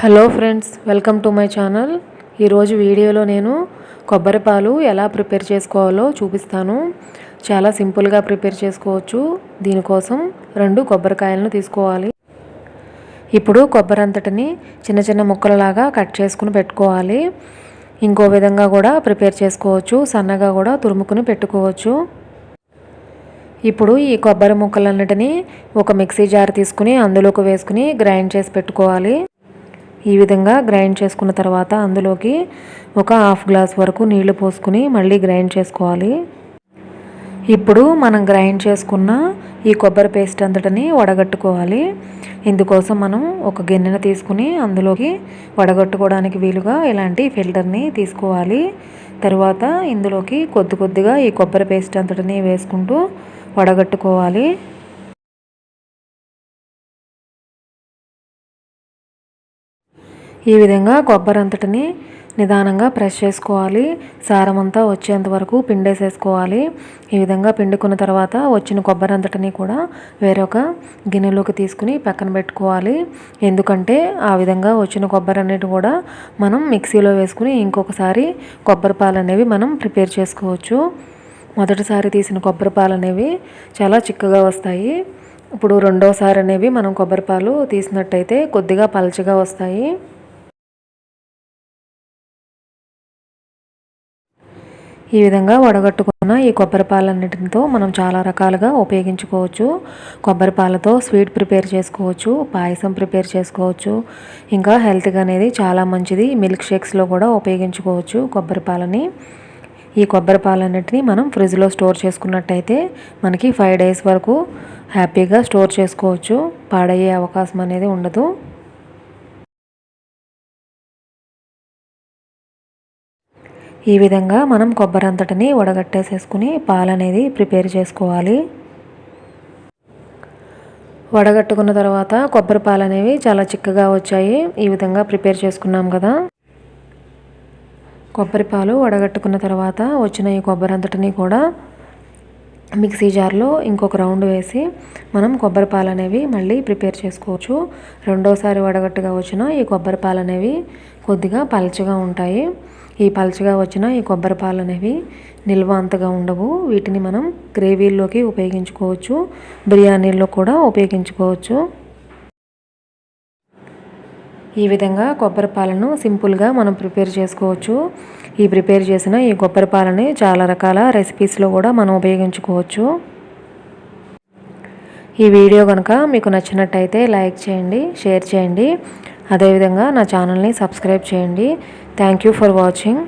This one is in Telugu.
Hello friends, welcome to my channel. ఈరోజు వీడియోలో నేను కొబ్బరి పాలు ఎలా ప్రిపేర్ చేసుకోవాలో చూపిస్తాను. చాలా సింపుల్గా ప్రిపేర్ చేసుకోవచ్చు. దీనికోసం 2 కొబ్బరికాయలను తీసుకోవాలి. ఇప్పుడు కొబ్బరి అంతటిని చిన్న చిన్న ముక్కలలాగా కట్ చేసుకుని పెట్టుకోవాలి. ఇంకో విధంగా కూడా ప్రిపేర్ చేసుకోవచ్చు, సన్నగా కూడా తురుముకుని పెట్టుకోవచ్చు. ఇప్పుడు ఈ కొబ్బరి ముక్కలన్నిటినీ ఒక మిక్సీ జార్ తీసుకుని అందులోకి వేసుకుని గ్రైండ్ చేసి పెట్టుకోవాలి. ఈ విధంగా గ్రైండ్ చేసుకున్న తర్వాత అందులోకి ఒక హాఫ్ గ్లాస్ వరకు నీళ్లు పోసుకుని మళ్ళీ గ్రైండ్ చేసుకోవాలి. ఇప్పుడు మనం గ్రైండ్ చేసుకున్న ఈ కొబ్బరి పేస్ట్ అంతటిని వడగట్టుకోవాలి. ఇందుకోసం మనం ఒక గిన్నెను తీసుకుని అందులోకి వడగట్టుకోవడానికి వీలుగా ఇలాంటి ఫిల్టర్ని తీసుకోవాలి. తర్వాత ఇందులోకి కొద్ది కొద్దిగా ఈ కొబ్బరి పేస్ట్ అంతటిని వేసుకుంటూ వడగట్టుకోవాలి. ఈ విధంగా కొబ్బరి అంతటిని నిదానంగా ప్రెస్ చేసుకోవాలి. సారం అంతా వచ్చేంత వరకు పిండేసేసుకోవాలి. ఈ విధంగా పిండుకున్న తర్వాత వచ్చిన కొబ్బరి అంతటిని కూడా వేరొక గిన్నెలోకి తీసుకుని పక్కన పెట్టుకోవాలి. ఎందుకంటే ఆ విధంగా వచ్చిన కొబ్బరి అన్నిటి కూడా మనం మిక్సీలో వేసుకుని ఇంకొకసారి కొబ్బరి పాలు అనేవి మనం ప్రిపేర్ చేసుకోవచ్చు. మొదటిసారి తీసిన కొబ్బరి పాలు అనేవి చాలా చిక్కగా వస్తాయి. ఇప్పుడు రెండోసారి అనేవి మనం కొబ్బరి పాలు తీసినట్టయితే కొద్దిగా పలచగా వస్తాయి. ఈ విధంగా వడగట్టుకున్న ఈ కొబ్బరి పాలన్నిటితో మనం చాలా రకాలుగా ఉపయోగించుకోవచ్చు. కొబ్బరి పాలతో స్వీట్ ప్రిపేర్ చేసుకోవచ్చు, పాయసం ప్రిపేర్ చేసుకోవచ్చు. ఇంకా హెల్త్గా అనేది చాలా మంచిది. మిల్క్ షేక్స్లో కూడా ఉపయోగించుకోవచ్చు కొబ్బరి పాలని. ఈ కొబ్బరి పాలన్నిటిని మనం ఫ్రిడ్జ్లో స్టోర్ చేసుకున్నట్టయితే మనకి 5 days వరకు హ్యాపీగా స్టోర్ చేసుకోవచ్చు. పాడయ్యే అవకాశం అనేది ఉండదు. ఈ విధంగా మనం కొబ్బరి అంతటిని వడగట్టేసేసుకుని పాలు అనేది ప్రిపేర్ చేసుకోవాలి. వడగట్టుకున్న తర్వాత కొబ్బరి పాలు అనేవి చాలా చిక్కగా వచ్చాయి. ఈ విధంగా ప్రిపేర్ చేసుకున్నాం కదా. కొబ్బరి పాలు వడగట్టుకున్న తర్వాత వచ్చిన ఈ కొబ్బరి అంతటిని కూడా మిక్సీ జార్లో ఇంకొక రౌండ్ వేసి మనం కొబ్బరి పాలు అనేవి మళ్ళీ ప్రిపేర్ చేసుకోవచ్చు. రెండోసారి వడగట్టుగా వచ్చిన ఈ కొబ్బరి పాలు అనేవి కొద్దిగా పలచగా ఉంటాయి. ఈ పలచగా వచ్చిన ఈ కొబ్బరి పాలు అనేవి నిల్వ అంతగా ఉండవు. వీటిని మనం గ్రేవీల్లోకి ఉపయోగించుకోవచ్చు, బిర్యానీల్లో కూడా ఉపయోగించుకోవచ్చు. ఈ విధంగా కొబ్బరి పాలను సింపుల్గా మనం ప్రిపేర్ చేసుకోవచ్చు. ఈ ప్రిపేర్ చేసిన ఈ కొబ్బరి పాలని చాలా రకాల రెసిపీస్లో కూడా మనం ఉపయోగించుకోవచ్చు. ఈ వీడియో కనుక మీకు నచ్చినట్టయితే లైక్ చేయండి, షేర్ చేయండి. అదేవిధంగా నా ఛానల్ని సబ్స్క్రైబ్ చేయండి. Thank you for watching.